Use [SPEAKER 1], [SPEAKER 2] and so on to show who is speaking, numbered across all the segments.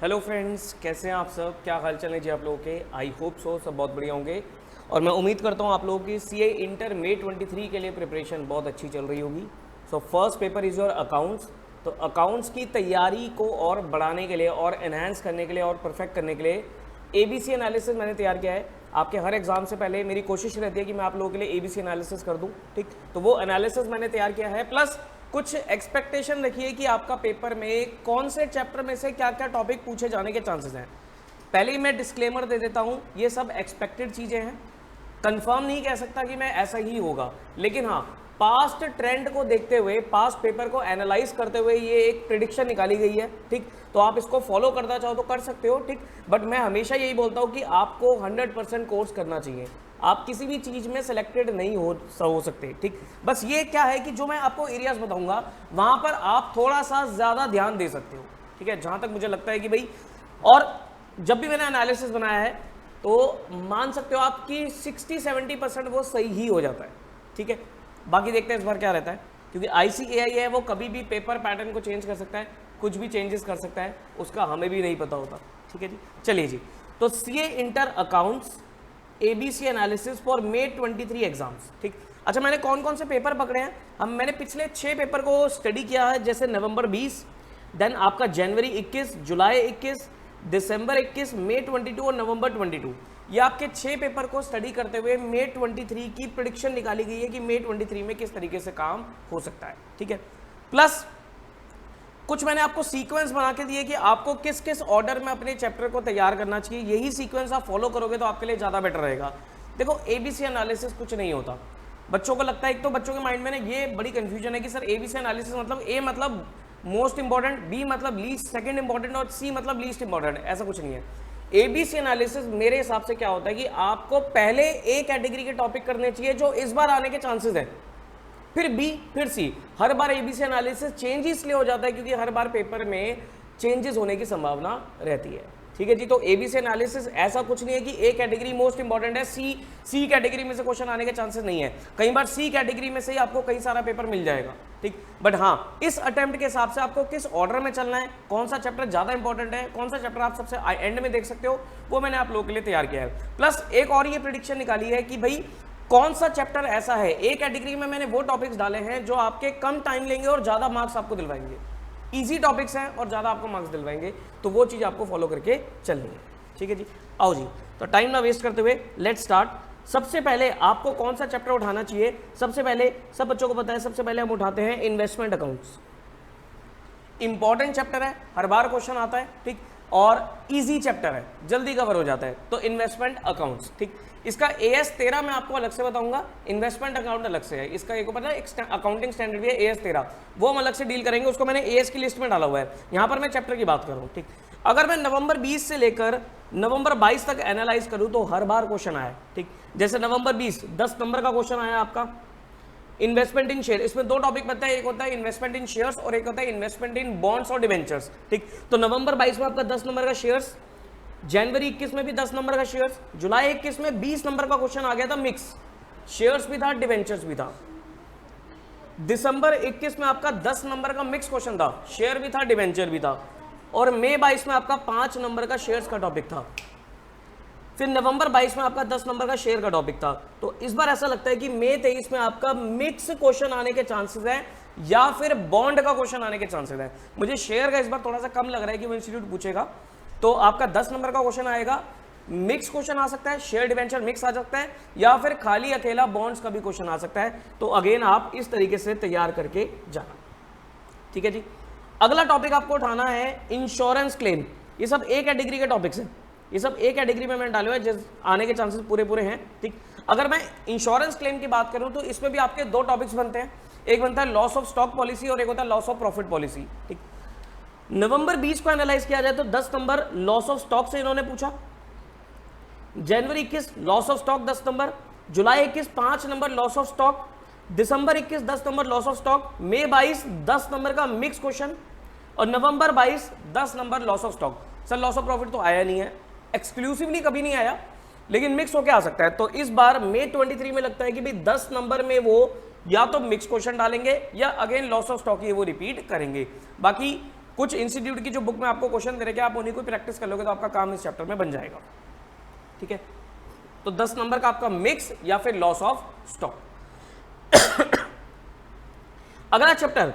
[SPEAKER 1] Hello friends, कैसे हैं आप सब? क्या हाल चाल है जी आप लोगों के? आई होप सो सब बहुत बढ़िया होंगे और मैं उम्मीद करता हूँ आप लोगों की सीए इंटर मे 23 के लिए प्रिपरेशन बहुत अच्छी चल रही होगी। So first paper is your accounts. तो अकाउंट्स की तैयारी को और बढ़ाने के लिए और एनहांस करने के लिए और परफेक्ट करने के लिए एबीसी एनालिसिस मैंने तैयार किया है। आपके हर एग्जाम से पहले मेरी कोशिश रहती है कि मैं आप लोगों के लिए एबीसी एनालिसिस कर दूं, ठीक? तो वो एनालिसिस मैंने तैयार किया है, प्लस कुछ एक्सपेक्टेशन रखिए कि आपका पेपर में कौन से चैप्टर में से क्या क्या टॉपिक पूछे जाने के चांसेस हैं। पहले ही मैं डिस्क्लेमर दे देता हूँ, ये सब एक्सपेक्टेड चीज़ें हैं, कंफर्म नहीं कह सकता कि मैं ऐसा ही होगा, लेकिन हाँ पास्ट ट्रेंड को देखते हुए, पास्ट पेपर को एनालाइज करते हुए ये एक प्रिडिक्शन निकाली गई है, ठीक? तो आप इसको फॉलो करना चाहो तो कर सकते हो, ठीक? बट मैं हमेशा यही बोलता हूँ कि आपको 100% कोर्स करना चाहिए। आप किसी भी चीज़ में सिलेक्टेड नहीं हो सकते, ठीक? बस ये क्या है कि जो मैं आपको एरियाज बताऊंगा वहाँ पर आप थोड़ा सा ज़्यादा ध्यान दे सकते हो, ठीक है? जहाँ तक मुझे लगता है कि भाई, और जब भी मैंने एनालिसिस बनाया है तो मान सकते हो आपकी 60-70% वो सही ही हो जाता है, ठीक है? बाकी देखते हैं इस बार क्या रहता है, क्योंकि ICAI है वो कभी भी पेपर पैटर्न को चेंज कर सकता है, कुछ भी चेंजेस कर सकता है, उसका हमें भी नहीं पता होता, ठीक है जी? चलिए जी, तो CA inter accounts ABC analysis for may 23 exams, ठीक? अच्छा, मैंने कौन कौन से पेपर पकड़े हैं? मैंने पिछले 6 पेपर को स्टडी किया है, जैसे नवंबर 20, देन आपका जनवरी 21, जुलाई 21, दिसंबर 21, मे 22 और नवंबर 22। ये आपके 6 पेपर को स्टडी करते हुए मे 23 की प्रेडिक्शन निकाली गई है कि मे 23 में किस तरीके से काम हो सकता है, ठीक है? प्लस कुछ मैंने आपको सीक्वेंस बना के दिए कि आपको किस किस ऑर्डर में अपने चैप्टर को तैयार करना चाहिए। यही सीक्वेंस आप फॉलो करोगे तो आपके लिए ज़्यादा बेटर रहेगा। देखो, एबीसी एनालिसिस कुछ नहीं होता। बच्चों को लगता है, एक तो बच्चों के माइंड में ना ये बड़ी कंफ्यूजन है कि सर एबीसी एनालिसिस मतलब ए मतलब मोस्ट इंपॉर्टेंट, बी मतलब लीस्ट सेकंड इंपॉर्टेंट और सी मतलब लीस्ट इंपॉर्टेंट। ऐसा कुछ नहीं है। एबीसी एनालिसिस मेरे हिसाब से क्या होता है कि आपको पहले ए कैटेगरी के टॉपिक करने चाहिए जो इस बार आने के चांसेस हैं, फिर बी, फिर सी। हर बार एबीसी एनालिसिस चेंज इसलिए हो जाता है क्योंकि हर बार पेपर में चेंजेस होने की संभावना रहती है, ठीक है जी? तो एबीसी एनालिसिस ऐसा कुछ नहीं है कि ए कैटेगरी मोस्ट इंपॉर्टेंट है, सी कैटेगरी में से क्वेश्चन आने के चांसेस नहीं है। कई बार सी कैटेगरी में से ही आपको कई सारा पेपर मिल जाएगा, ठीक? बट हाँ, इस अटेम्प्ट के हिसाब से आपको किस ऑर्डर में चलना है, कौन सा चैप्टर ज्यादा इंपॉर्टेंट है, कौन सा चैप्टर आप सबसे एंड में देख सकते हो, वो मैंने आप लोगों के लिए तैयार किया है। प्लस एक और ये प्रेडिक्शन निकाली है कि भाई कौन सा चैप्टर ऐसा है, ए कैटेगरी में मैंने वो टॉपिक्स डाले हैं जो आपके कम टाइम लेंगे और ज्यादा मार्क्स आपको दिलवाएंगे। इजी टॉपिक्स हैं और ज्यादा आपको मार्क्स दिलवाएंगे, तो वो चीज आपको फॉलो करके चलनी है, ठीक है जी? आओ जी, तो टाइम ना वेस्ट करते हुए लेट्स स्टार्ट। सबसे पहले आपको कौन सा चैप्टर उठाना चाहिए? सबसे पहले सब बच्चों को पता है, सबसे पहले हम उठाते हैं इन्वेस्टमेंट अकाउंट्स। इंपॉर्टेंट चैप्टर है, हर बार क्वेश्चन आता है, ठीक? और इजी चैप्टर है, जल्दी कवर हो जाता है, तो इन्वेस्टमेंट अकाउंट्स, ठीक? इसका AS 13 मैं आपको अलग से बताऊंगा, इन्वेस्टमेंट अकाउंट अलग से है। इसका एक पता है अकाउंटिंग स्टैंडर्ड भी है AS 13, वो हम अलग से डील करेंगे, उसको मैंने AS की लिस्ट में डाला हुआ है। यहाँ पर मैं चैप्टर की बात कर रहा हूँ, ठीक? अगर मैं नवंबर 20 से लेकर नवंबर 22 तक एनालाइज करूँ तो हर बार क्वेश्चन आया, ठीक? जैसे नवंबर 20 10 नंबर का क्वेश्चन आया आपका, इन्वेस्टमेंट इन शेयर। इसमें दो टॉपिक बनता है, एक होता है इन्वेस्टमेंट इन शेयर्स और एक होता है इन्वेस्टमेंट इन बॉन्ड्स और डिवेंचर्स, ठीक? तो नवंबर 22 में आपका 10 नंबर का शेयर्स, जनवरी 21 में भी 10 नंबर का शेयर्स, जुलाई 21 में 20 नंबर का क्वेश्चन आ गया था, मिक्स शेयर्स भी था, डिवेंचर्स भी था। दिसंबर 21 में आपका 10 नंबर का मिक्स क्वेश्चन था, शेयर भी था, डिवेंचर भी था। और मई 22 में आपका 5 नंबर का शेयर्स का टॉपिक था। फिर नवंबर 22 में आपका 10 नंबर का शेयर का टॉपिक था। तो इस बार ऐसा लगता है कि मई 23 में आपका मिक्स क्वेश्चन आने के चांसेस है या फिर बॉन्ड का क्वेश्चन आने के चांसेस है। मुझे शेयर का इस बार थोड़ा सा कम लग रहा है कि वो इंस्टीट्यूट पूछेगा, तो आपका 10 नंबर का क्वेश्चन आएगा, मिक्स क्वेश्चन आ सकता है, शेयर डिवेंचर मिक्स आ सकता है, या फिर खाली अकेला बॉन्ड्स का भी क्वेश्चन आ सकता है। तो अगेन आप इस तरीके से तैयार करके जाना, ठीक है जी? अगला टॉपिक आपको उठाना है इंश्योरेंस क्लेम। ये सब ए कैटेगरी के टॉपिक्स हैं, ये सब ए कैटेगरी में मैंने डाले हुए हैं, आने के चांसेस पूरे हैं, ठीक? अगर मैं इंश्योरेंस क्लेम की बात करूं तो इसमें भी आपके दो टॉपिक्स बनते हैं, एक बनता है लॉस ऑफ स्टॉक पॉलिसी और एक होता है लॉस ऑफ प्रॉफिट पॉलिसी, ठीक? नवंबर 20 को एनालाइज किया जाए तो 10 नंबर लॉस ऑफ स्टॉक से इन्होंने पूछा, जनवरी 21 लॉस ऑफ स्टॉक 10 नंबर, जुलाई 21 5 नंबर लॉस ऑफ स्टॉक, दिसंबर 21 10 नंबर लॉस ऑफ स्टॉक, मई 22 10 नंबर का मिक्स क्वेश्चन और नवंबर 22 10 number loss of stock. Sir loss of profit तो आया नहीं है, एक्सक्लूसिवली कभी नहीं आया, लेकिन मिक्स होके आ सकता है। तो इस बार मे 23 में लगता है कि भाई 10 नंबर में वो या तो मिक्स क्वेश्चन डालेंगे या अगेन लॉस ऑफ स्टॉक ये वो रिपीट करेंगे। बाकी कुछ इंस्टीट्यूट की जो बुक में आपको क्वेश्चन दे रहे हैं, आप उन्हीं को प्रैक्टिस कर लोगे तो आपका काम इस चैप्टर में बन जाएगा। ठीक है, तो 10 नंबर का आपका मिक्स या फिर लॉस ऑफ स्टॉक। अगला चैप्टर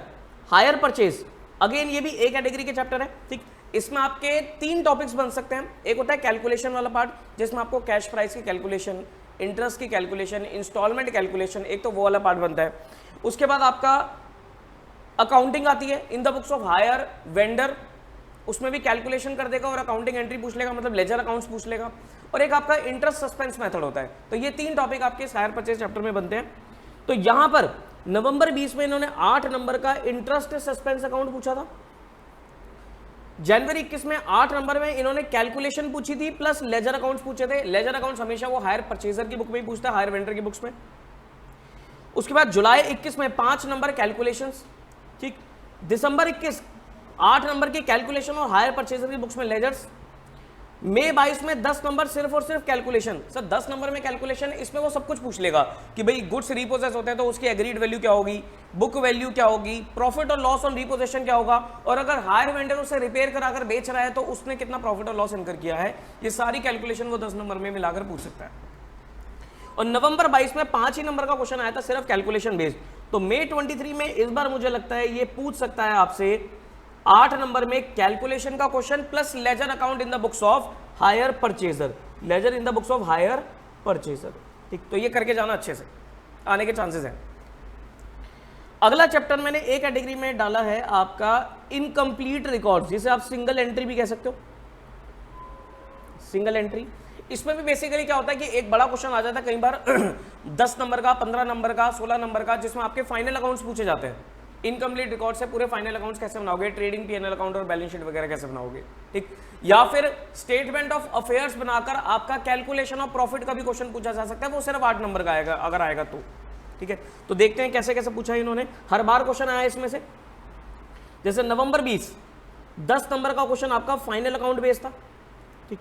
[SPEAKER 1] हायर परचेज, अगेन ये भी एक कैटेगरी के चैप्टर है। ठीक, इसमें आपके 3 टॉपिक्स बन सकते हैं। एक होता है कैलकुलेशन वाला पार्ट, जिसमें आपको कैश प्राइस की कैलकुलेशन, इंटरेस्ट की कैलकुलेशन, इंस्टॉलमेंट कैलकुलेशन, एक तो वो वाला पार्ट बनता है। उसके बाद आपका अकाउंटिंग आती है इन the books of higher vendor, उसमें भी कैलकुलेशन कर देगा और अकाउंटिंग एंट्री पूछ लेगा, मतलब लेजर अकाउंट्स पूछ लेगा। और एक आपका इंटरेस्ट सस्पेंस मेथड होता है। तो ये 3 टॉपिक आपके हायर परचेज चैप्टर में बनते हैं। तो यहां पर नवंबर 20 में इन्होंने 8 नंबर का इंटरेस्ट सस्पेंस अकाउंट पूछा था। जनवरी 21 में 8 नंबर में इन्होंने कैलकुलेशन पूछी थी प्लस लेजर अकाउंट्स पूछे थे। लेजर अकाउंट्स हमेशा वो हायर परचेजर की बुक में ही पूछता है, हायर वेंडर की बुक्स में। उसके बाद जुलाई 21 में 5 नंबर कैलकुलेशंस। ठीक, दिसंबर 21 8 नंबर की कैलकुलेशन और हायर परचेजर की बुक्स में लेजर्स। मई 22 में 10 नंबर सिर्फ और सिर्फ कैलकुलेशन। सर 10 नंबर में कैलकुलेशन, इसमें वो सब कुछ पूछ लेगा कि भाई गुड्स रिपोजेस होते हैं तो उसकी एग्रीड वैल्यू क्या होगी, बुक वैल्यू क्या होगी, प्रॉफिट और लॉस ऑन रिपोजेशन क्या होगा, और अगर हायर वेंडर उसे रिपेयर कराकर बेच रहा है तो उसने कितना प्रॉफिट और लॉस इनकर किया है। ये सारी कैलकुलेशन वो 10 नंबर में मिलाकर पूछ सकता है। और नवंबर 22 में 5 ही नंबर का क्वेश्चन आया था सिर्फ कैलकुलेशन बेस्ड। तो मई 23 में इस बार मुझे लगता है ये पूछ सकता है आपसे 8 नंबर में कैलकुलेशन का question plus ledger account in the books of hire purchaser, ledger in the books of hire purchaser. ठीक, तो ये करके जाना अच्छे से, आने के चांसेस हैं। अगला चैप्टर मैंने एक कैटेगरी में डाला है आपका इनकम्प्लीट रिकॉर्ड्स, जिसे आप सिंगल एंट्री भी कह सकते हो, सिंगल एंट्री। इसमें भी बेसिकली क्या होता है कि एक बड़ा क्वेश्चन आ जाता है कई बार 10 नंबर का, 15 नंबर का, 16 नंबर का, जिसमें आपके फाइनल अकाउंट्स पूछे जाते हैं। इनकम्प्लीट रिकॉर्ड से पूरे फाइनल अकाउंट्स कैसे बनाओगे, ट्रेडिंग पीएनएल अकाउंट और बैलेंस शीट वगैरह कैसे बनाओगे। ठीक, या फिर स्टेटमेंट ऑफ अफेयर्स बनाकर आपका कैलकुलेशन ऑफ प्रॉफिट का भी क्वेश्चन पूछा जा सकता है, वो सिर्फ 8 नंबर का आएगा अगर आएगा तो। ठीक है, तो देखते हैं कैसे कैसे पूछा है इन्होंने। हर बार क्वेश्चन आया इसमें से। जैसे नवंबर 20 10 नंबर का क्वेश्चन आपका फाइनल अकाउंट बेस्ड था। ठीक,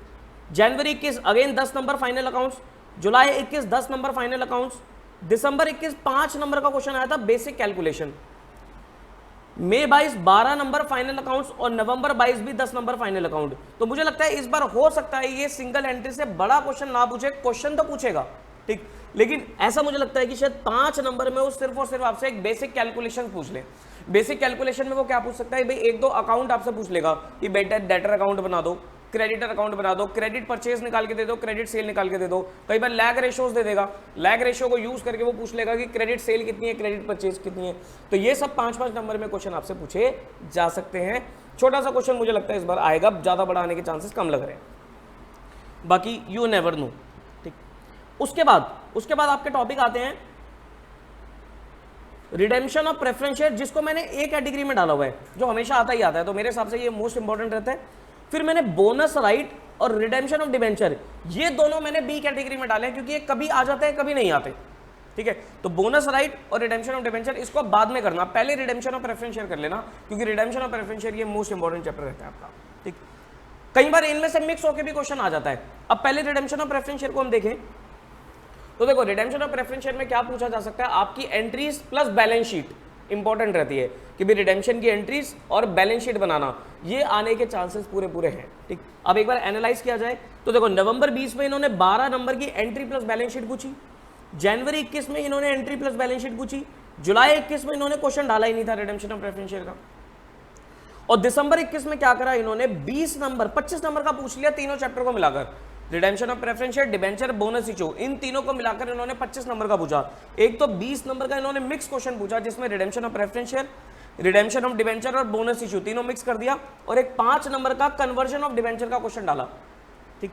[SPEAKER 1] जनवरी 21 अगेन 10 नंबर फाइनल अकाउंट्स, जुलाई 21 10 नंबर फाइनल अकाउंट्स, दिसंबर 21 5 नंबर का क्वेश्चन आया था बेसिक कैलकुलेशन, मई 22 12 नंबर फाइनल अकाउंट्स और नवंबर 22 भी 10 नंबर फाइनल अकाउंट। तो मुझे लगता है इस बार हो सकता है ये सिंगल एंट्री से बड़ा क्वेश्चन ना पूछे, क्वेश्चन तो पूछेगा। ठीक, लेकिन ऐसा मुझे लगता है कि शायद 5 नंबर में वो सिर्फ और सिर्फ आपसे एक बेसिक कैलकुलेशन पूछ ले। बेसिक कैलकुलेशन में वो क्या पूछ सकता है भाई, एक दो अकाउंट आपसे पूछ लेगा कि बेटा डेटर अकाउंट बना दो, क्रेडिटर अकाउंट बना दो, क्रेडिट परचेज निकाल के दे दो, क्रेडिट सेल निकाल के दे दो। कई बार लैग रेशोज दे देगा, लैग रेशो को यूज करके वो पूछ लेगा कि क्रेडिट सेल कितनी है, क्रेडिट परचेज कितनी है। तो ये सब 5-5 नंबर में क्वेश्चन आपसे पूछे जा सकते हैं। छोटा सा क्वेश्चन मुझे लगता है इस बार आएगा, ज्यादा बड़ा आने के चांसेस कम लग रहे हैं, बाकी यू नेवर नो। ठीक, उसके बाद आपके टॉपिक आते हैं रिडेम्पशन ऑफ प्रेफरेंस शेयर, जिसको मैंने एक कैटेगरी में डाला हुआ है, जो हमेशा आता ही आता है, तो मेरे हिसाब से ये मोस्ट इंपॉर्टेंट रहता है। फिर मैंने बोनस राइट और रिडेम्पशन ऑफ डिबेंचर, ये दोनों मैंने बी कैटेगरी में डाले हैं, क्योंकि ये कभी आ जाते हैं कभी नहीं आते। ठीक है, तो बोनस राइट और रिडेम्पशन ऑफ डिबेंचर इसको बाद में करना, पहले रिडेम्पशन ऑफ प्रेफरेंस शेयर कर लेना, क्योंकि रिडेम्पशन ऑफ प्रेफरेंस शेयर ये मोस्ट इंपॉर्टेंट चैप्टर रहता है आपका। ठीक, कई बार इनमें से मिक्स होकर भी क्वेश्चन आ जाता है। अब पहले रिडेम्पशन ऑफ प्रेफरेंस शेयर को हम देखें तो देखो, रिडेम्पशन ऑफ प्रेफरेंस शेयर में क्या पूछा जा सकता है, आपकी entries plus balance sheet important रहती है कि भी रिडेम्पशन की एंट्रीज और बैलेंस शीट बनाना, ये आने के चांसेस पूरे हैं। ठीक, अब एक बार एनालाइज किया जाए तो देखो, नवंबर 20 में इन्होंने 12 नंबर की एंट्री प्लस बैलेंस शीट पूछी, जनवरी 21 में इन्होंने एंट्री प्लस बैलेंस शीट पूछी, जुलाई 21 में इन्होंने क्वेश्चन डाला ही नहीं था रिडेम्पशन ऑफ प्रेफरेंस शेयर का, और दिसंबर 21 में क्या करा इन्होंने 20 नंबर 25 नंबर का पूछ लिया, तीनों चैप्टर को मिलाकर, redemption of preference share, debenture, bonus issue, इन तीनों को मिलाकर इन्होंने 25 नंबर का पूछा। एक तो 20 नंबर का इन्होंने मिक्स क्वेश्चन पूछा, जिसमें redemption of preference share, redemption of debenture और बोनस इशू तीनों मिक्स कर दिया, और एक 5 नंबर का कन्वर्जन ऑफ डिबेंचर का क्वेश्चन डाला। ठीक,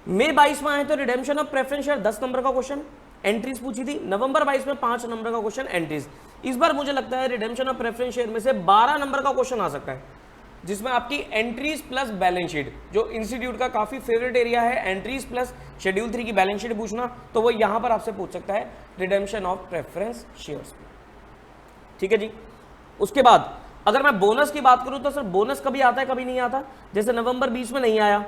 [SPEAKER 1] मई 22 में आए तो redemption of preference share 10 number का क्वेश्चन, एंट्रीज पूछी थी, नवंबर 22 में 5 नंबर का क्वेश्चन, एंट्रीज। इस बार मुझे लगता है रिडेम्पशन ऑफ प्रेफरेंस शेयर में से 12 नंबर का क्वेश्चन आ सकता है, जिसमें आपकी एंट्रीज प्लस बैलेंस शीट, जो इंस्टीट्यूट का काफी फेवरेट एरिया है, एंट्रीज प्लस शेड्यूल 3 की बैलेंस शीट पूछना, तो वो यहां पर आपसे पूछ सकता है रिडेम्पशन ऑफ प्रेफरेंस शेयर्स। ठीक है जी। उसके बाद अगर मैं बोनस की बात करूं तो सर बोनस कभी आता है कभी नहीं आता, जैसे नवंबर 20 में नहीं आया,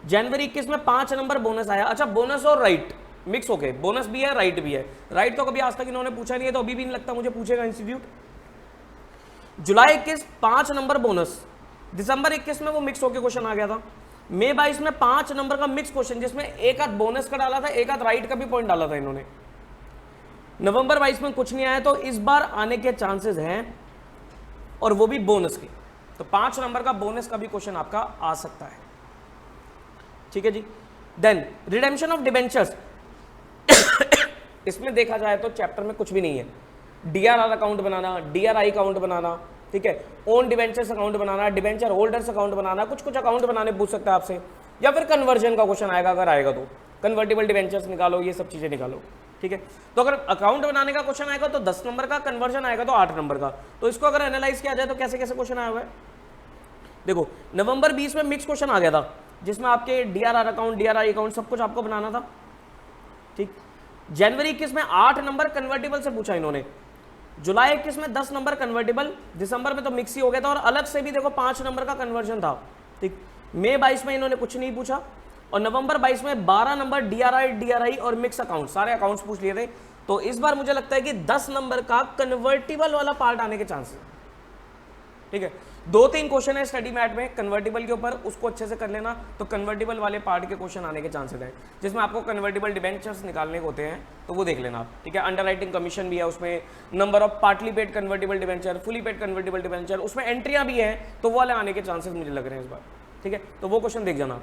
[SPEAKER 1] जनवरी 21 में 5 नंबर बोनस आया। अच्छा, बोनस और राइट मिक्स हो गए, बोनस भी है राइट भी है। राइट तो कभी आज तक इन्होंने पूछा नहीं है, तो अभी भी नहीं लगता मुझे पूछेगा इंस्टीट्यूट। जुलाई 21 5 नंबर बोनस, दिसंबर 21 में वो मिक्स होकर क्वेश्चन आ गया था, मई 22 में 5 नंबर का मिक्स क्वेश्चन जिसमें एक आध बोनस का डाला था, एक आध राइट का भी पॉइंट डाला था इन्होंने। नवंबर 22 में कुछ नहीं आया, तो इस बार आने के चांसेस हैं, और वो भी बोनस के, तो 5 नंबर का बोनस का भी क्वेश्चन आपका आ सकता है। ठीक है जी। देन रिडेम्पशन ऑफ डिबेंचर्स, इसमें देखा जाए तो चैप्टर में कुछ भी नहीं है। डीआरआर अकाउंट बनाना, डीआरआई अकाउंट बनाना, ठीक है, ओन डिबेंचर्स अकाउंट बनाना, डिबेंचर होल्डर्स अकाउंट बनाना, कुछ कुछ अकाउंट बनाने पूछ सकता है आपसे, या फिर कन्वर्जन का क्वेश्चन आएगा, अगर आएगा तो कन्वर्टिबल डिबेंचर्स निकालो, ये सब चीजें निकालो। ठीक है, तो अगर अकाउंट बनाने का क्वेश्चन आएगा तो 10 नंबर का, कन्वर्जन आएगा तो 8 नंबर का। तो इसको अगर एनालाइज किया जाए तो कैसे कैसे क्वेश्चन आया हुआ है, देखो नवंबर 20 में मिक्स क्वेश्चन आ गया था, जिसमें आपके डीआरआर अकाउंट, डीआरआई अकाउंट सब कुछ आपको बनाना था। ठीक, जनवरी 21 में 8 नंबर कन्वर्टिबल से पूछा इन्होंने, जुलाई 21 में 10 नंबर कन्वर्टिबल, दिसंबर में तो मिक्स ही हो गया था, और अलग से भी देखो 5 नंबर का कन्वर्जन था। ठीक, मई 22 में इन्होंने कुछ नहीं पूछा, और नवंबर 22 में 12 नंबर डीआरआई और मिक्स अकाउंट, सारे अकाउंट्स पूछ लिए थे। तो इस बार मुझे लगता है कि 10 नंबर का कन्वर्टिबल वाला पार्ट आने के चांसेस है। ठीक है, 2-3 क्वेश्चन है स्टडी मैट में कन्वर्टिबल के ऊपर, उसको अच्छे से कर लेना, तो कन्वर्टिबल वाले पार्ट के क्वेश्चन आने के चांसेस हैं, जिसमें आपको कन्वर्टिबल डिबेंचर्स निकालने को होते हैं, तो वो देख लेना आप। ठीक है, अंडरराइटिंग कमीशन भी है उसमें, number of partly paid convertible debenture, fully paid convertible debenture, उसमें एंट्रियां भी हैं, तो वो वाले आने के चांसेस मुझे लग रहे हैं इस बार। ठीक है, तो वो क्वेश्चन देख जाना।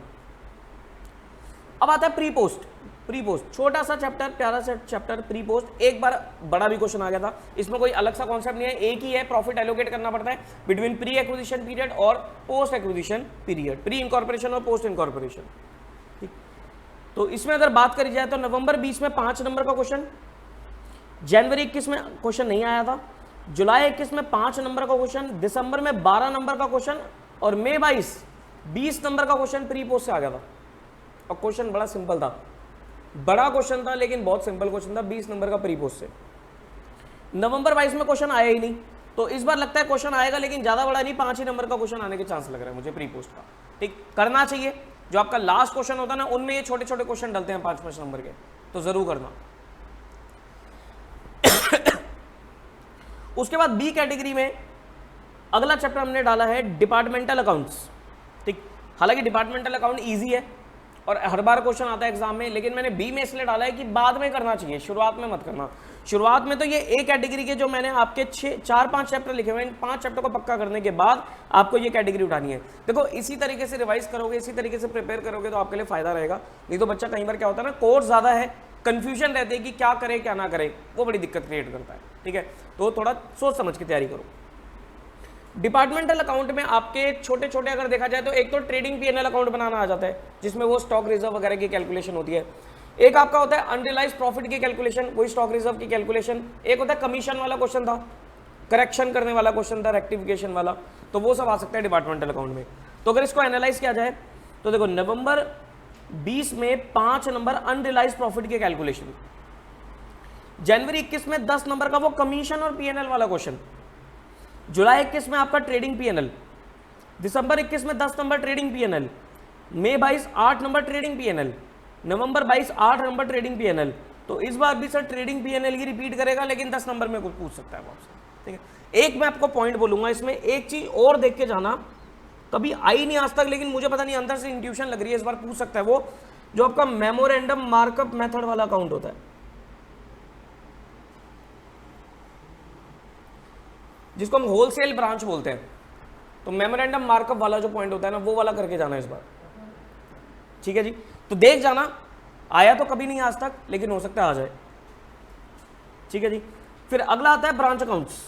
[SPEAKER 1] अब आता है प्री पोस्ट। प्री पोस्ट छोटा सा चैप्टर, प्यारा सा चैप्टर, प्री पोस्ट। एक बार बड़ा भी क्वेश्चन आ गया था, इसमें कोई अलग सा कॉन्सेप्ट नहीं है, एक ही है, प्रॉफिट एलोकेट करना पड़ता है बिटवीन प्री एक्विजिशन पीरियड और post acquisition period, pre incorporation और पोस्ट इनकॉर्पोरेशन। ठीक, तो इसमें अगर बात करी जाए तो नवंबर 20 में 5 नंबर का क्वेश्चन, जनवरी 21 में क्वेश्चन नहीं आया था, जुलाई 21 में 5 नंबर का क्वेश्चन, दिसंबर में 12 नंबर का क्वेश्चन, और मई 22 20 नंबर का क्वेश्चन प्री पोस्ट से आ गया था। और क्वेश्चन बड़ा सिंपल था, बड़ा क्वेश्चन था लेकिन बहुत सिंपल क्वेश्चन था, 20 नंबर का प्री पोस्ट से। नवंबर 22 में क्वेश्चन आया ही नहीं, तो इस बार लगता है क्वेश्चन आएगा, लेकिन ज्यादा बड़ा नहीं, 5 ही नंबर का क्वेश्चन आने के चांस लग रहा है मुझे प्री पोस्ट का। ठीक, करना चाहिए, जो आपका लास्ट क्वेश्चन होता है ना, उनमें ये छोटे छोटे क्वेश्चन डलते हैं 5-5 नंबर के, तो जरूर करना। उसके बाद बी कैटेगरी में अगला चैप्टर हमने डाला है डिपार्टमेंटल अकाउंट्स। ठीक, हालांकि डिपार्टमेंटल अकाउंट ईजी है और हर बार क्वेश्चन आता है एग्जाम में, लेकिन मैंने बी में इसलिए डाला है कि बाद में करना चाहिए, शुरुआत में मत करना। शुरुआत में तो ये ए कैटेगरी के जो मैंने आपके 4-5 चैप्टर लिखे हुए हैं, इन 5 चैप्टर को पक्का करने के बाद आपको ये कैटेगरी उठानी है। देखो इसी तरीके से रिवाइज करोगे, इसी तरीके से प्रिपेयर करोगे तो आपके लिए फायदा रहेगा। नहीं तो बच्चा कई बार क्या होता है ना, कोर्स ज्यादा है, कंफ्यूजन रहती है कि क्या करे क्या ना करे, वो बड़ी दिक्कत क्रिएट करता है। ठीक है, तो थोड़ा सोच समझ के तैयारी करो। डिपार्टमेंटल अकाउंट में आपके छोटे छोटे अगर देखा जाए तो एक तो ट्रेडिंग पीएनएल अकाउंट बनाना आ जाता है, जिसमें वो स्टॉक रिजर्व वगैरह की कैलकुलेशन होती है। एक आपका होता है अनरियलाइज्ड प्रॉफिट की कैलकुलेशन, वही स्टॉक रिजर्व की कैलकुलेशन। एक होता है कमीशन वाला क्वेश्चन था, करेक्शन करने वाला क्वेश्चन था, रेक्टिफिकेशन वाला, तो वो सब आ सकता है डिपार्टमेंटल अकाउंट में। तो अगर इसको एनालाइज किया जाए तो देखो नवंबर 20 में 5 नंबर अनरियलाइज्ड प्रॉफिट की कैलकुलेशन, जनवरी 21 में 10 नंबर का वो कमीशन और पीएनएल वाला क्वेश्चन, जुलाई 21 में आपका ट्रेडिंग पीएनएल, दिसंबर 21 में 10 नंबर ट्रेडिंग पीएनएल, मई 22 8 नंबर ट्रेडिंग पीएनएल, नवंबर 22 8 नंबर ट्रेडिंग पीएनएल। तो इस बार भी सर ट्रेडिंग पीएनएल ही रिपीट करेगा, लेकिन 10 नंबर में कुछ पूछ सकता है आपसे। ठीक है, एक मैं आपको पॉइंट बोलूंगा इसमें, एक चीज और देख के जाना, कभी आई नहीं आज तक, लेकिन मुझे पता नहीं अंदर से इंट्यूशन लग रही है, इस बार पूछ सकता है, वो जो आपका मेमोरेंडम मार्कअप मेथड वाला अकाउंट होता है, जिसको हम होलसेल ब्रांच बोलते हैं। तो मेमोरेंडम मार्कअप वाला जो पॉइंट होता है ना, वो वाला करके जाना इस बार। ठीक है जी, तो देख जाना, आया तो कभी नहीं आज तक, लेकिन हो सकता है आ जाए। ठीक है जी, फिर अगला आता है branch accounts.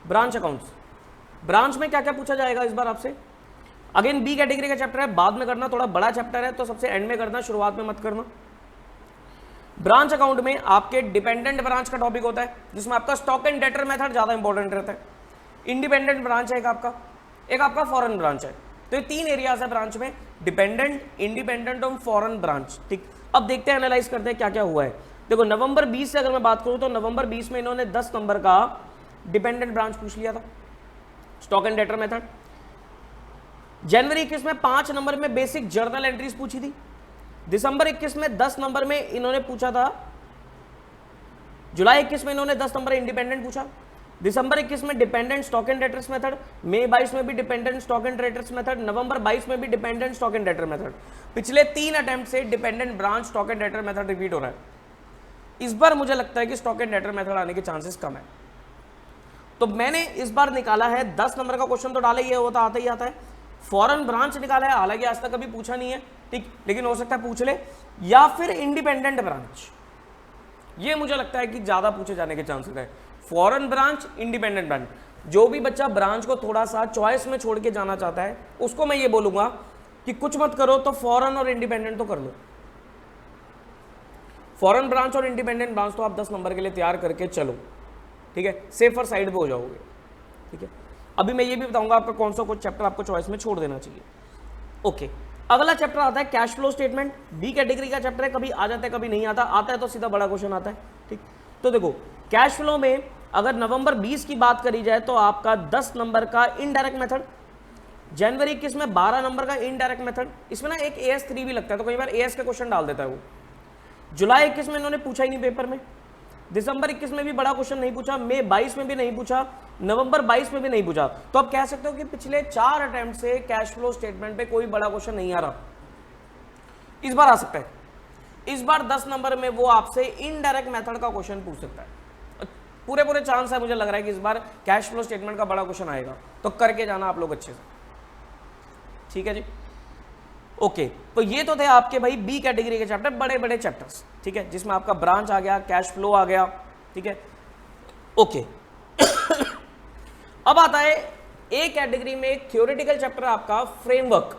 [SPEAKER 1] Branch accounts, branch में क्या क्या पूछा जाएगा इस बार आपसे। अगेन बी कैटेगरी का चैप्टर है, बाद में करना, थोड़ा बड़ा चैप्टर है तो सबसे एंड में करना, शुरुआत में मत करना। ब्रांच अकाउंट में आपके डिपेंडेंट ब्रांच का टॉपिक होता है, जिसमें आपका स्टॉक एंड डेटर मेथड ज्यादा इंपॉर्टेंट रहता है। इंडिपेंडेंट ब्रांच है एक आपका फॉरेन ब्रांच है। तो ये 3 एरियाज है ब्रांच में, डिपेंडेंट, इंडिपेंडेंट और फॉरेन ब्रांच। ठीक, अब देखते हैं, एनालाइज करते हैं क्या क्या हुआ है। देखो नवंबर 20 से अगर मैं बात करूं तो नवंबर 20 में इन्होंने 10 नंबर का डिपेंडेंट ब्रांच पूछ लिया था, स्टॉक एंड डेटर मेथड। जनवरी 21 में 5 नंबर में बेसिक जर्नल एंट्रीज पूछी थी। दिसंबर 21 में 10 नंबर में इन्होंने पूछा था, जुलाई 21 में इन्होंने 10 नंबर इंडिपेंडेंट पूछा, दिसंबर 21 में dependent stock and debtors method, मई 22 में भी dependent stock and debtors method, नवंबर 22 में भी dependent stock and debtor method. पिछले 3 अटेम्प्ट से dependent branch stock and debtor method repeat हो रहा है। इस बार मुझे लगता है कि स्टॉक एंड डेटर मेथड आने के चांसेस कम है। तो मैंने इस बार निकाला है 10 नंबर का क्वेश्चन तो डाला ही है, वो तो आता ही आता है। फॉरेन ब्रांच निकाला है, हालांकि आज तक कभी पूछा नहीं है, ठीक, लेकिन हो सकता है पूछ ले, या फिर इंडिपेंडेंट ब्रांच। ये मुझे लगता है कि ज्यादा पूछे जाने के चांसेस है, फॉरेन ब्रांच, इंडिपेंडेंट ब्रांच। जो भी बच्चा ब्रांच को थोड़ा सा चॉइस में छोड़ के जाना चाहता है उसको मैं ये बोलूंगा कि कुछ मत करो तो फॉरेन और इंडिपेंडेंट तो कर लो। फॉरेन ब्रांच और इंडिपेंडेंट ब्रांच तो आप 10 नंबर के लिए तैयार करके चलो, ठीक है, सेफर साइड पे हो जाओगे, ठीक है। अभी मैं ये भी बताऊंगा आपका कौन सा कुछ चैप्टर आपको चॉइस में छोड़ देना चाहिए। ओके, अगला चैप्टर आता है cash flow statement. B category का चैप्टर है, कभी आ जाता है कभी नहीं आता, आता है तो सीधा बड़ा क्वेश्चन आता है, ठीक। तो देखो कैश फ्लो में अगर नवंबर 20 की बात करी जाए तो आपका 10 नंबर का इनडायरेक्ट मेथड, जनवरी 21 में 12 नंबर का इनडायरेक्ट मेथड, इसमें ना एक AS3 भी लगता है तो कई बार AS का क्वेश्चन डाल देता है वो। जुलाई 21 में इन्होंने पूछा ही नहीं पेपर में, दिसंबर 21 में भी बड़ा क्वेश्चन नहीं पूछा, मई 22 में भी नहीं पूछा, नवंबर 22 में भी नहीं पूछा। तो आप कह सकते हो कि पिछले 4 अटेम्प्ट से कैश फ्लो स्टेटमेंट पे कोई बड़ा क्वेश्चन नहीं आ रहा। इस बार आ सकता है, इस बार 10 नंबर में वो आपसे इनडायरेक्ट मेथड का क्वेश्चन पूछ सकता है। पूरे चांस है, मुझे लग रहा है कि इस बार कैश फ्लो स्टेटमेंट का बड़ा क्वेश्चन आएगा, तो करके जाना आप लोग अच्छे से, ठीक है जी। ओके, तो ये तो थे आपके भाई बी कैटेगरी के चैप्टर, बड़े बड़े चैप्टर्स, ठीक है, जिसमें आपका ब्रांच आ गया, कैश फ्लो आ गया, ठीक है। ओके अब आता है ए कैटेगरी में एक थ्योरेटिकल चैप्टर आपका फ्रेमवर्क।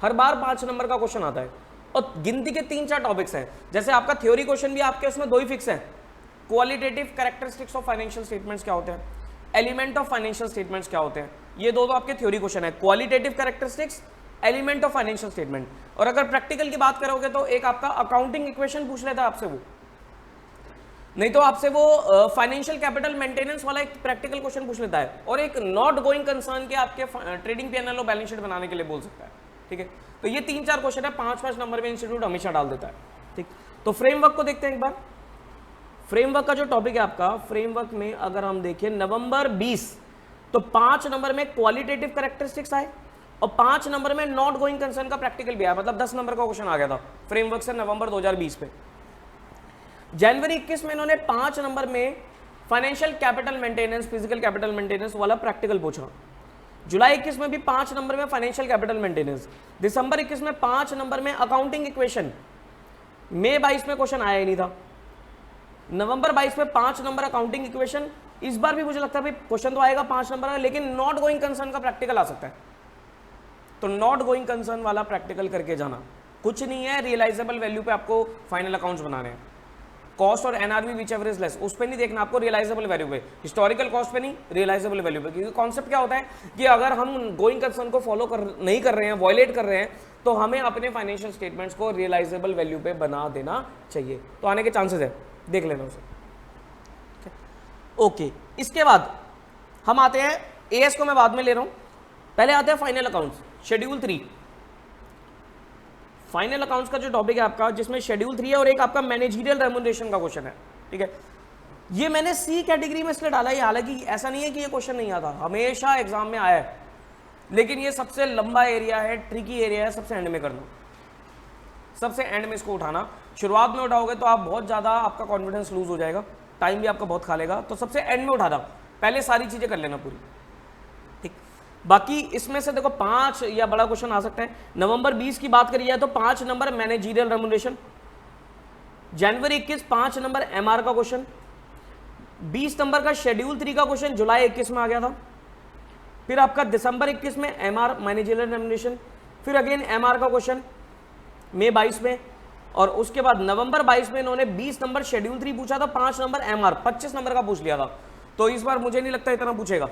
[SPEAKER 1] हर बार 5 नंबर का क्वेश्चन आता है और गिनती के 3-4 टॉपिक्स हैं। जैसे आपका थ्योरी क्वेश्चन भी आपके उसमें 2 ही फिक्स है, qualitative characteristics of financial statements क्या होते हैं, एलिमेंट ऑफ फाइनेंशियल स्टेटमेंट्स क्या होते हैं, ये दो तो आपके थ्योरी क्वेश्चन है, qualitative characteristics, element of financial statement. और अगर प्रैक्टिकल की बात करोगे तो एक आपका अकाउंटिंग इक्वेशन पूछ लेता है आपसे वो, नहीं तो आपसे वो फाइनेंशियल कैपिटल मेंटेनेंस वाला एक प्रैक्टिकल क्वेश्चन पूछ लेता है, और एक नॉट गोइंग कंसर्न के आपके ट्रेडिंग P&L और बैलेंस शीट बनाने के लिए बोल सकता है, ठीक है। तो ये 3-4 क्वेश्चन है, 5-5 नंबर में इंस्टीट्यूट हमेशा डाल देता है, ठीक। तो फ्रेमवर्क को देखते हैं एक बार। फ्रेमवर्क का जो टॉपिक है आपका, फ्रेमवर्क में अगर हम देखें नवंबर 20 तो 5 नंबर में क्वालिटेटिव कैरेक्टरिस्टिक्स आए और 5 नंबर में नॉट गोइंग कंसर्न का प्रैक्टिकल भी आया, मतलब 10 नंबर का क्वेश्चन आ गया था फ्रेमवर्क से नवंबर 2020 पे। जनवरी 21 में इन्होंने 5 नंबर में financial capital maintenance, physical capital maintenance वाला प्रैक्टिकल पूछा। जुलाई 21 में भी 5 नंबर में फाइनेंशियल कैपिटल मेंटेनेंस, दिसंबर 21 में 5 नंबर में अकाउंटिंग इक्वेशन, मई 22 में क्वेश्चन आया ही नहीं था, नवंबर 22 में 5 नंबर अकाउंटिंग इक्वेशन। इस बार भी मुझे लगता है क्वेश्चन तो आएगा 5 नंबर का, लेकिन नॉट गोइंग कंसर्न का प्रैक्टिकल आ सकता है, तो नॉट गोइंग कंसर्न वाला प्रैक्टिकल करके जाना। कुछ नहीं है, रियलाइजेबल वैल्यू पे आपको फाइनल अकाउंट्स बनाने हैं, कॉस्ट और NRV which ever is less उस पर नहीं देखना आपको, रियलाइजेबल वैल्यू पे, हिस्टोरिकल कॉस्ट पे नहीं, रियलाइजेबल वैल्यू पे। क्योंकि कॉन्सेप्ट क्या होता है कि अगर हम गोइंग कंसर्न को फॉलो नहीं कर रहे हैं, वॉयलेट कर रहे हैं, तो हमें अपने फाइनेंशियल स्टेटमेंट्स को रियलाइजेबल वैल्यू पे बना देना चाहिए, तो आने के चांसेस है, देख लेना उसे। ओके, इसके बाद हम आते हैं, एएस को मैं बाद में ले रहा हूं, पहले आते हैं final accounts, schedule 3। Final accounts का जो टॉपिक है आपका, जिसमें शेड्यूल 3 है और एक आपका मैनेजरियल रेम्यूनरेशन का क्वेश्चन है, ठीक है। ये मैंने सी कैटेगरी में इसलिए डाला है, हालांकि ऐसा नहीं है कि ये क्वेश्चन नहीं आता, हमेशा एग्जाम में आया है, लेकिन ये सबसे लंबा एरिया है, ट्रिकी एरिया है, सबसे एंड में करना, सबसे एंड में इसको उठाना। शुरुआत में उठाओगे तो आप बहुत ज़्यादा, आपका कॉन्फिडेंस लूज हो जाएगा, टाइम भी आपका बहुत खा लेगा, तो सबसे एंड में उठाना, पहले सारी चीज़ें कर लेना पूरी, ठीक। बाकी इसमें से देखो 5 या बड़ा क्वेश्चन आ सकता है। नवंबर 20 की बात करी जाए तो 5 नंबर मैनेजरियल रेम्यूनरेशन, जनवरी 21 5 नंबर एमआर का क्वेश्चन, 20 नंबर का शेड्यूल 3 का क्वेश्चन जुलाई 21 में आ गया था, फिर आपका दिसंबर 21 में एमआर मैनेजरियल रेम्यूनरेशन, फिर अगेन एमआर का क्वेश्चन मई 22 में, और उसके बाद नवंबर 22 में इन्होंने 20 नंबर शेड्यूल 3 पूछा था, 5 नंबर एमआर, 25 नंबर का पूछ लिया था। तो इस बार मुझे नहीं लगता इतना पूछेगा,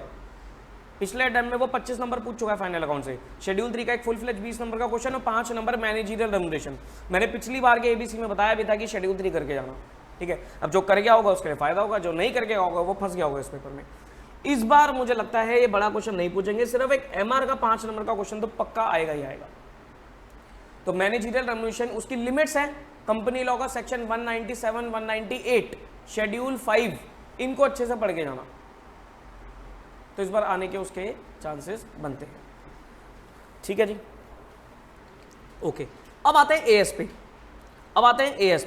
[SPEAKER 1] पिछले टाइम में वो 25 नंबर पूछ चुका है फाइनल अकाउंट से। शेड्यूल 3 का एक फुल फ्लेज 20 नंबर का क्वेश्चन और 5 नंबर मैनेजरियल रेम्यूनरेशन। मैंने पिछली बार के एबीसी में बताया भी था कि शेड्यूल 3 करके जाना, ठीक है। अब जो कर गया होगा उसके लिए फायदा होगा, जो नहीं करके होगा वो फंस गया होगा इस पेपर में। इस बार मुझे लगता है ये बड़ा क्वेश्चन नहीं पूछेंगे, सिर्फ एक एमआर का 5 नंबर का क्वेश्चन तो पक्का आएगा ही आएगा। तो मैनेजरियल रेम्यूनरेशन, उसकी लिमिट्स है कंपनी लॉ का सेक्शन 197, 198, शेड्यूल 5, इनको अच्छे से पढ़ के जाना, तो इस बार आने के उसके चांसेस बनते हैं। ठीक है जी, ओके। अब आते हैं एएस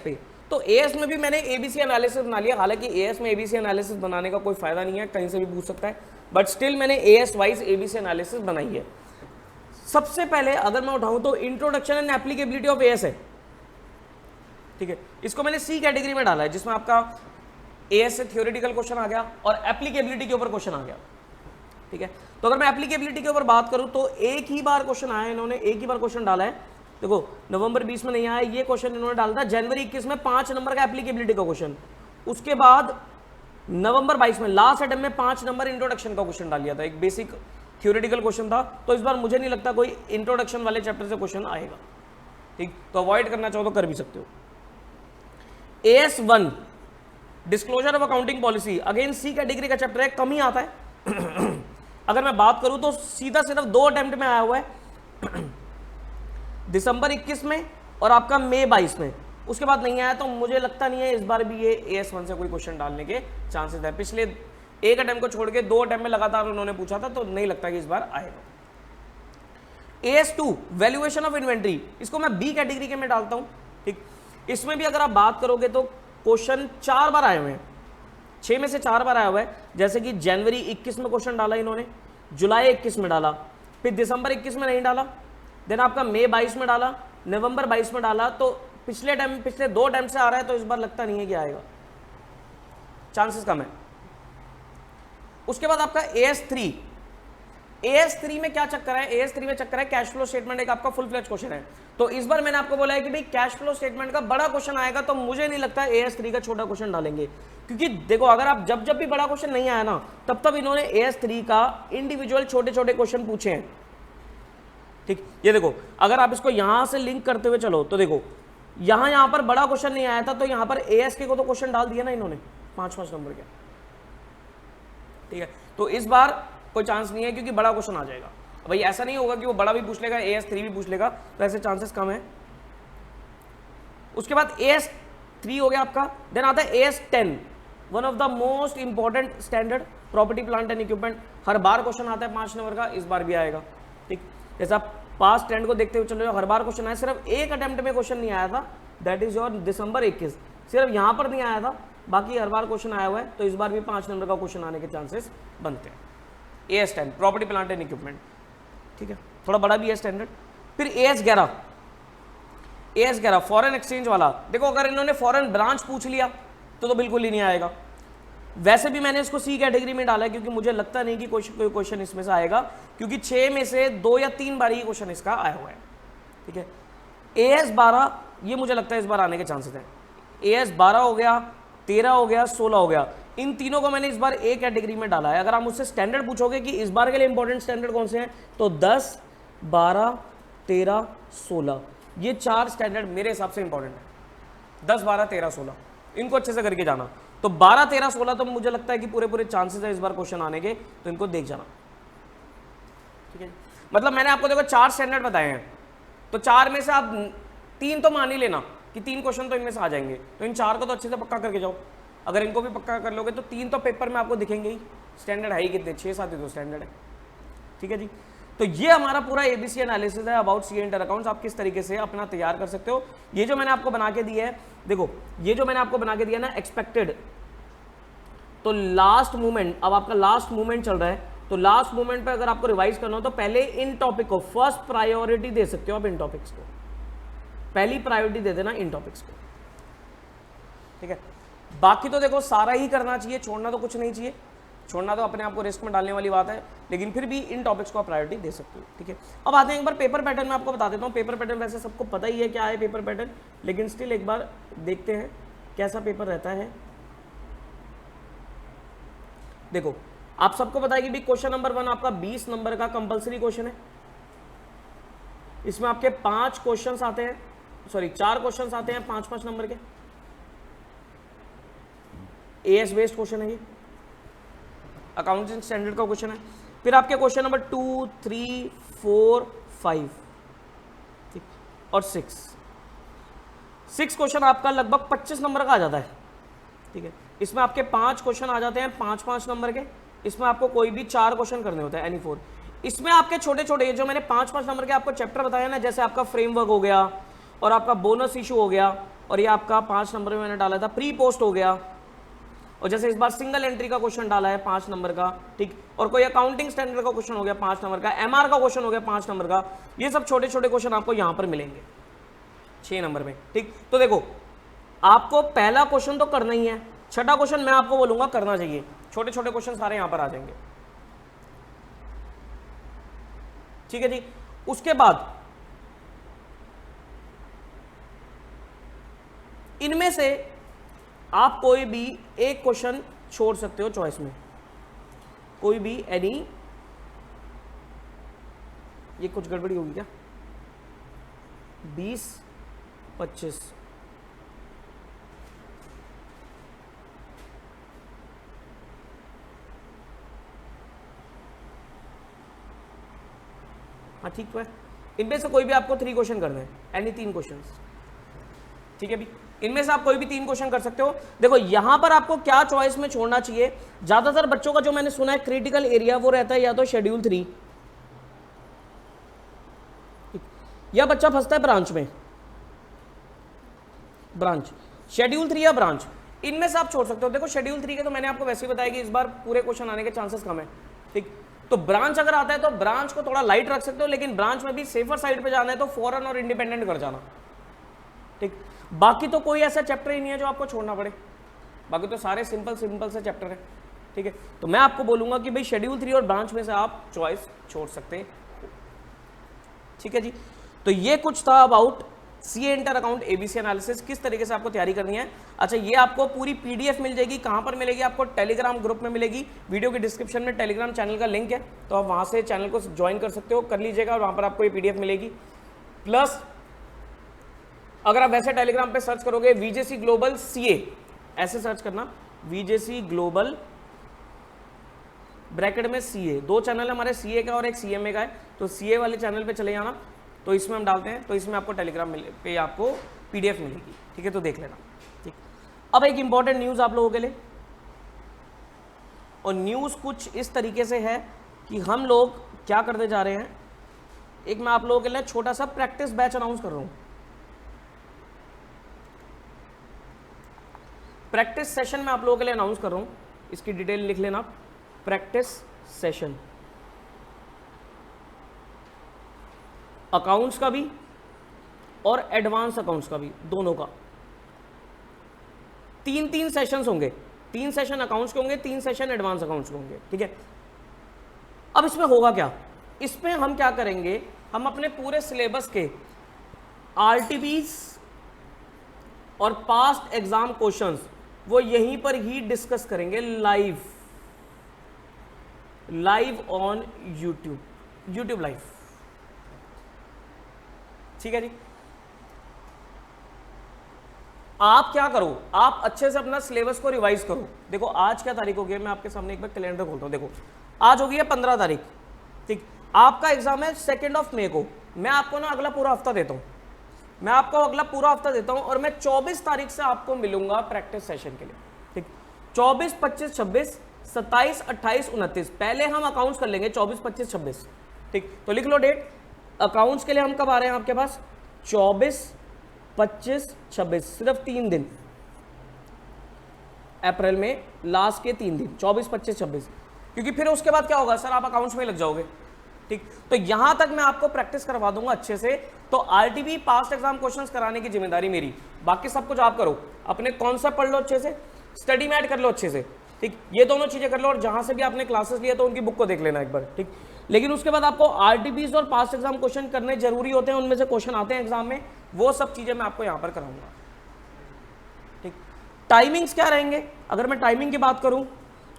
[SPEAKER 1] पे, तो एएस में भी मैंने एबीसी एनालिसिस बना लिया। हालांकि एएस में एबीसी एनालिसिस बनाने का कोई फायदा नहीं है, कहीं से भी पूछ सकता है, बट स्टिल मैंने एएस वाइज एबीसी एनालिसिस बनाई है। सबसे पहले अगर मैं उठाऊं तो introduction and applicability of as है, ठीक है। इसको मैंने सी कैटेगरी में डाला है, जिसमें आपका एएस से थ्योरेटिकल क्वेश्चन आ गया और एप्लीकेबिलिटी के ऊपर क्वेश्चन आ गया, ठीक है। तो अगर मैं एप्लीकेबिलिटी के ऊपर बात करूं तो एक ही बार क्वेश्चन आया, इन्होंने एक ही बार क्वेश्चन डाला है। देखो नवंबर 20 में नहीं आया, ये क्वेश्चन इन्होंने डाला था जनवरी 21 में 5 नंबर का एप्लीकेबिलिटी का क्वेश्चन। उसके बाद नवंबर 22 में लास्ट अटेम्प्ट में 5 नंबर इंट्रोडक्शन का क्वेश्चन डाल दिया था, एक बेसिक थ्योरेटिकल क्वेश्चन था। तो इस बार मुझे नहीं लगता कोई इंट्रोडक्शन वाले चैप्टर से क्वेश्चन आएगा, ठीक। तो अवॉइड करना चाहो तो कर भी सकते हो। AS1 disclosure of accounting policy, again C category का चैप्टर है, कम ही आता है। अगर मैं बात करूं तो सीधा सिर्फ 2 अटेम्प्ट में आया हुआ है, दिसंबर 21 में और आपका मई 22 में, उसके बाद नहीं आया। तो मुझे लगता नहीं है इस बार भी ये AS1 से कोई क्वेश्चन डालने के चांसेस है। पिछले एक अटेम्प्ट को छोड़ के 2 अटेम्प्ट में लगातार उन्होंने पूछा था, तो नहीं लगता कि इस बार आएगा। AS2 वैल्यूएशन ऑफ इन्वेंट्री, इसको मैं बी कैटेगरी के में डालता हूं, ठीक। इसमें भी अगर आप बात करोगे तो क्वेश्चन 4 बार आए हुए हैं, 6 में से 4 बार आया हुआ है। जैसे कि जनवरी 21 में क्वेश्चन डाला इन्होंने, जुलाई 21 में डाला, फिर दिसंबर 21 में नहीं डाला, देन आपका मई 22 में डाला, नवंबर 22 में डाला। तो पिछले 2 टाइम से आ रहा है, तो इस बार लगता नहीं है कि आएगा, चांसेस कम है। उसके बाद आपका AS3 में क्या चक्कर है? AS3 में चक्कर है कैश फ्लो स्टेटमेंट, एक आपका फुल फ्लेज क्वेश्चन है। तो इस बार मैंने आपको बोला है कि भाई कैश फ्लो स्टेटमेंट का बड़ा क्वेश्चन आएगा, तो मुझे नहीं लगता AS3 का छोटा क्वेश्चन डालेंगे, क्योंकि देखो अगर आप जब भी बड़ा क्वेश्चन नहीं आया ना, तब इन्होंने AS3 का इंडिविजुअल छोटे छोटे क्वेश्चन पूछे हैं, ठीक। ये देखो अगर आप इसको यहां से लिंक करते हुए चलो तो देखो यहां पर बड़ा क्वेश्चन नहीं आया था, तो यहां पर ASK को तो क्वेश्चन डाल दिया ना इन्होंने 5-5 नंबर के, ठीक है। तो इस बार कोई चांस नहीं है, क्योंकि बड़ा क्वेश्चन आ जाएगा। भाई ऐसा नहीं होगा कि वो बड़ा भी पूछ लेगा, AS3 भी पूछ लेगा, तो ऐसे चांसेस कम है। उसके बाद AS3 हो गया आपका, देन आता है AS10, one of the most important standard, property plant and equipment. Her bar question आता है 5 नंबर का, इस बार भी आएगा, ठीक। जैसे आप पास्ट ट्रेंड को देखते हुए चलो, हर बार क्वेश्चन आया, सिर्फ एक अटेम्प्ट में क्वेश्चन नहीं आया था, दैट इज योर दिसंबर 21, सिर्फ यहां पर नहीं आया था, बाकी हर बार क्वेश्चन आया हुआ है। तो इस बार भी 5 नंबर का क्वेश्चन आने के चांसेस बनते हैं। AS10 property plant and equipment, ठीक है, थोड़ा बड़ा भी है स्टैंडर्ड। फिर AS11 फॉरेन एक्सचेंज वाला, देखो अगर इन्होंने फॉरेन ब्रांच पूछ लिया तो बिल्कुल ही नहीं आएगा। वैसे भी मैंने इसको सी कैटेगरी में डाला है, क्योंकि मुझे लगता नहीं कि कोई क्वेश्चन इसमें से आएगा, क्योंकि 6 में से 2 या 3 बार ही क्वेश्चन इसका आया हुआ है, ठीक है। AS12 ये मुझे लगता है इस बार आने के चांसेस हैं। AS12 हो गया, 13 हो गया, 16 हो गया, इन तीनों को मैंने इस बार एक कैटेगरी में डाला है। अगर आप मुझसे स्टैंडर्ड पूछोगे कि इस बार के लिए इंपॉर्टेंट स्टैंडर्ड कौन से हैं, तो 10, 12, 13, 16, ये 4 स्टैंडर्ड मेरे हिसाब से इंपॉर्टेंट है। 10, 12, 13, 16 इनको अच्छे से करके जाना। तो 12, 13, 16 तो मुझे लगता है कि पूरे चांसेस है इस बार क्वेश्चन आने के, तो इनको देख जाना, ठीक है। मतलब मैंने आपको देखो 4 स्टैंडर्ड बताए हैं, तो 4 में से आप 3 तो मान ही लेना कि 3 क्वेश्चन तो इनमें से आ जाएंगे, तो इन 4 को तो अच्छे से पक्का करके जाओ। अगर इनको भी पक्का कर लोगे तो 3 तो पेपर में आपको दिखेंगे ही। स्टैंडर्ड है ही कितने, 6-7 ही तो स्टैंडर्ड है, ठीक है जी। तो ये हमारा पूरा एबीसी एनालिसिस है अबाउट सीए इंटर अकाउंट्स। आप किस तरीके से अपना तैयार कर सकते हो। ये जो मैंने आपको बना के दिया है, देखो ये जो मैंने आपको बना के दिया ना एक्सपेक्टेड, तो लास्ट मूवमेंट, अब आपका लास्ट मूवमेंट चल रहा है, तो लास्ट मूवमेंट पे अगर आपको रिवाइज करना हो तो पहले इन टॉपिक को फर्स्ट प्रायोरिटी दे सकते हो आप, इन टॉपिक्स को पहली प्रायोरिटी दे देना इन टॉपिक्स को, ठीक है। बाकी तो देखो सारा ही करना चाहिए, छोड़ना तो कुछ नहीं चाहिए, छोड़ना तो अपने आप को रिस्क में डालने वाली बात है, लेकिन फिर भी इन टॉपिक्स को आप प्रायोरिटी दे सकते हो, ठीक है। अब आते हैं एक बार पेपर पैटर्न में आपको बता देता हूँ। पेपर पैटर्न वैसे सबको पता ही है क्या है पेपर पैटर्न, लेकिन स्टिल एक बार देखते हैं कैसा पेपर रहता है। देखो आप सबको पता है कि भी क्वेश्चन नंबर 1 आपका 20 नंबर का कंपलसरी क्वेश्चन है। इसमें आपके 5 क्वेश्चंस आते हैं, सॉरी 4 क्वेश्चंस आते हैं 5-5 नंबर के। एएस बेस्ड क्वेश्चन है ये, अकाउंटिंग स्टैंडर्ड का क्वेश्चन है। फिर आपके क्वेश्चन नंबर 2, 3, 4, 5 ठीक और 6 क्वेश्चन आपका लगभग 25 नंबर का आ जाता है, ठीक है। इसमें आपके 5 क्वेश्चन आ जाते हैं 5-5 नंबर के, इसमें आपको कोई भी 4 क्वेश्चन करने होते हैं, एनी 4। इसमें आपके छोटे छोटे जो मैंने 5-5 नंबर के आपको चैप्टर बताया ना, जैसे आपका फ्रेमवर्क हो गया और आपका बोनस इशू हो गया, और ये आपका 5 नंबर में मैंने डाला था प्री पोस्ट हो गया, और जैसे इस बार सिंगल एंट्री का क्वेश्चन डाला है 5 नंबर का, ठीक, और कोई अकाउंटिंग स्टैंडर्ड का क्वेश्चन हो गया 5 नंबर का, एमआर का क्वेश्चन हो गया 5 नंबर का। ये सब छोटे छोटे क्वेश्चन आपको यहां पर मिलेंगे 6 नंबर में, ठीक। तो देखो आपको पहला क्वेश्चन तो करना ही है, छठा क्वेश्चन मैं आपको बोलूंगा करना चाहिए, छोटे छोटे क्वेश्चन सारे यहां पर आ जाएंगे, ठीक है जी। उसके बाद इनमें से आप कोई भी एक क्वेश्चन छोड़ सकते हो चॉइस में, कोई भी एनी। ये कुछ गड़बड़ी होगी क्या? 20, 25, हाँ ठीक तो है। इनमें से कोई भी आपको 3 क्वेश्चन करना है, एनी 3 क्वेश्चन, ठीक है भी। इनमें से आप कोई भी 3 क्वेश्चन कर सकते हो। देखो यहां पर आपको क्या चॉइस में छोड़ना चाहिए, ज्यादातर बच्चों का जो मैंने सुना है क्रिटिकल एरिया वो रहता है या तो शेड्यूल 3, या बच्चा फंसता है ब्रांच में, ब्रांच, शेड्यूल 3 या ब्रांच, इनमें से आप छोड़ सकते हो। देखो शेड्यूल 3 के तो मैंने आपको वैसे ही बताया कि इस बार पूरे क्वेश्चन आने के चांसेस कम है, ठीक। तो ब्रांच अगर आता है तो ब्रांच को थोड़ा लाइट रख सकते हो, लेकिन ब्रांच में भी सेफर साइड पे जाना है तो फॉरेन और इंडिपेंडेंट कर जाना, ठीक। बाकी तो कोई ऐसा चैप्टर ही नहीं है जो आपको छोड़ना पड़े, बाकी तो सारे सिंपल सिंपल से चैप्टर है, ठीक है। तो मैं आपको बोलूंगा कि भाई शेड्यूल 3 और ब्रांच में से आप चॉइस छोड़ सकते हैं, ठीक है जी। तो ये कुछ था about CA inter account ABC analysis, किस तरीके से आपको तैयारी करनी है। अच्छा, ये आपको पूरी पीडीएफ मिल जाएगी, कहां पर मिलेगी? आपको टेलीग्राम ग्रुप में मिलेगी, वीडियो के डिस्क्रिप्शन में टेलीग्राम चैनल का लिंक है, तो आप वहां से चैनल को ज्वाइन कर सकते हो, कर लीजिएगा, और वहां पर आपको ये पीडीएफ मिलेगी। प्लस अगर आप वैसे टेलीग्राम पे सर्च करोगे वीजेसी ग्लोबल सीए, ऐसे सर्च करना, वीजेसी ग्लोबल ब्रैकेट में सीए, 2 चैनल हमारे सीए का और एक सीएमए का है, तो सीए वाले चैनल पे चले जाना, तो इसमें हम डालते हैं, तो इसमें आपको टेलीग्राम पे आपको पीडीएफ मिलेगी, ठीक है, तो देख लेना, ठीक। अब एक इंपॉर्टेंट न्यूज़ आप लोगों के लिए, और न्यूज़ कुछ इस तरीके से है कि हम लोग क्या करते जा रहे हैं, एक मैं आप लोगों के लिए छोटा सा प्रैक्टिस बैच अनाउंस कर रहा हूँ। प्रैक्टिस सेशन में आप लोगों के लिए अनाउंस कर रहा हूँ, इसकी डिटेल लिख लेना, प्रैक्टिस सेशन, अकाउंट्स का भी और एडवांस अकाउंट्स का भी, दोनों का 3-3 सेशंस होंगे, 3 सेशन अकाउंट्स के होंगे, 3 सेशन एडवांस अकाउंट्स के होंगे, ठीक है। अब इसमें होगा क्या, इसमें हम क्या करेंगे, हम अपने पूरे सिलेबस के आरटीबीज और पास्ट एग्जाम क्वेश्चंस वो यहीं पर ही डिस्कस करेंगे लाइव ऑन यूट्यूब लाइव, ठीक है जी। आप क्या करो, आप अच्छे से अपना सिलेबस को रिवाइज करो। देखो आज क्या तारीख हो गई, मैं आपके सामने एक बार कैलेंडर खोलता हूं, देखो आज हो गई है 15 तारीख, ठीक। आपका एग्जाम है 2 मई को, मैं आपको ना अगला पूरा हफ्ता देता हूं, मैं आपको अगला पूरा हफ्ता देता हूं, और मैं 24 तारीख से आपको मिलूंगा प्रैक्टिस सेशन के लिए, ठीक। 24, 25, 26, 27, 28, 29, पहले हम अकाउंट्स कर लेंगे 24, 25, 26, ठीक। तो लिख लो डेट, अकाउंट्स के लिए हम कब आ रहे हैं आपके पास, 24, 25, 26, सिर्फ 3 दिन, अप्रैल में लास्ट के 3 दिन, 24, 25, 26, क्योंकि फिर उसके बाद क्या होगा सर, आप अकाउंट्स में लग जाओगे, ठीक। तो यहां तक मैं आपको प्रैक्टिस करवा दूंगा अच्छे से। तो आरटीबी पास्ट एग्जाम क्वेश्चंस कराने की जिम्मेदारी मेरी, बाकी सब कुछ आप करो, अपने कॉन्सेप्ट पढ़ लो अच्छे से, स्टडी मैट कर लो अच्छे से, ठीक। ये दोनों चीजें कर लो, और जहां से भी आपने क्लासेस लिए तो उनकी बुक को देख लेना एक बार, ठीक। लेकिन उसके बाद आपको आरटीबीज और पास्ट एग्जाम क्वेश्चन करने जरूरी होते हैं, उनमें से क्वेश्चन आते हैं एग्जाम में, वो सब चीजें मैं आपको यहां पर कराऊंगा, ठीक। टाइमिंग्स क्या रहेंगे, अगर मैं टाइमिंग की बात करूं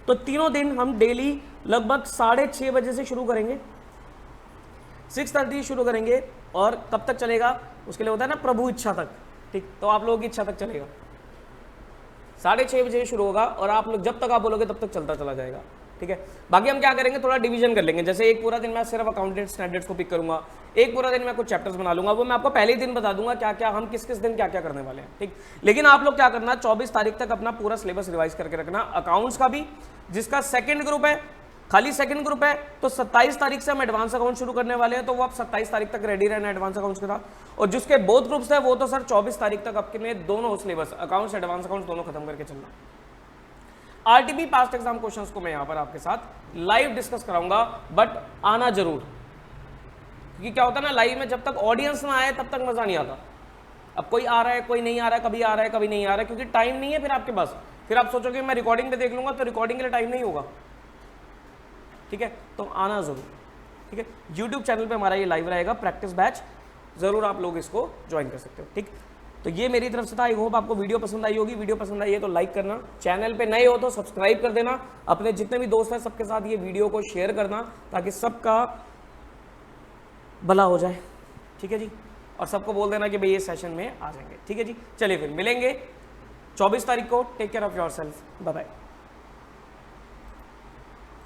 [SPEAKER 1] तो तीनों दिन हम डेली लगभग 6:30 बजे से शुरू करेंगे, 6:30 शुरू करेंगे, और कब तक चलेगा उसके लिए होता है ना प्रभु इच्छा तक, ठीक। तो आप लोगों की इच्छा तक चलेगा, 6:30 बजे शुरू होगा, और आप लोग जब तक आप बोलोगे तब तक चलता चला जाएगा, ठीक है। बाकी हम क्या करेंगे, थोड़ा डिवीजन कर लेंगे, जैसे एक पूरा दिन मैं सिर्फ अकाउंटेंट स्टैंडर्ड्स को पिक करूंगा, एक पूरा दिन मैं कुछ चैप्टर्स बना लूंगा, वो मैं आपको पहले ही दिन बता दूंगा क्या क्या हम किस किस दिन क्या क्या करने वाले हैं, ठीक। लेकिन आप लोग क्या करना, 24 तारीख तक अपना पूरा सिलेबस रिवाइज करके रखना, अकाउंट्स का भी, जिसका सेकंड ग्रुप है, खाली सेकंड ग्रुप है, तो 27 तारीख से हम एडवांस अकाउंट शुरू करने वाले हैं, तो वो आप 27 तारीख तक रेडी रहना एडवांस अकाउंट्स के साथ। और जिसके बोथ ग्रुप्स है वो तो सर 24 तारीख तक अपने दोनों सिलेबस अकाउंट्स एडवांस अकाउंट्स दोनों खत्म करके चलना। आरटीपी पास्ट एग्जाम क्वेश्चंस को मैं यहां पर आपके साथ लाइव डिस्कस कराऊंगा, बट आना जरूर, क्योंकि क्या होता है ना, लाइव में जब तक ऑडियंस ना आए तब तक मजा नहीं आता। अब कोई आ रहा है, कोई नहीं आ रहा है, कभी आ रहा है, कभी नहीं आ रहा है, क्योंकि टाइम नहीं है फिर आपके पास। फिर आप सोचोगे मैं रिकॉर्डिंग पे देख लूंगा, तो रिकॉर्डिंग के लिए टाइम नहीं होगा, ठीक है। तो आना जरूर, ठीक है। यूट्यूब चैनल पे हमारा ये लाइव रहेगा प्रैक्टिस बैच, जरूर आप लोग इसको ज्वाइन कर सकते हो, ठीक। तो ये मेरी तरफ से था, आई होप आपको वीडियो पसंद आई होगी। वीडियो पसंद आई है तो लाइक करना, चैनल पे नए हो तो सब्सक्राइब कर देना, अपने जितने भी दोस्त हैं सबके साथ ये वीडियो को शेयर करना, ताकि सबका भला हो जाए, ठीक है जी। और सबको बोल देना कि भाई ये सेशन में आ जाएंगे, ठीक है जी। चलिए फिर मिलेंगे 24 तारीख को। Take care of yourself, bye bye.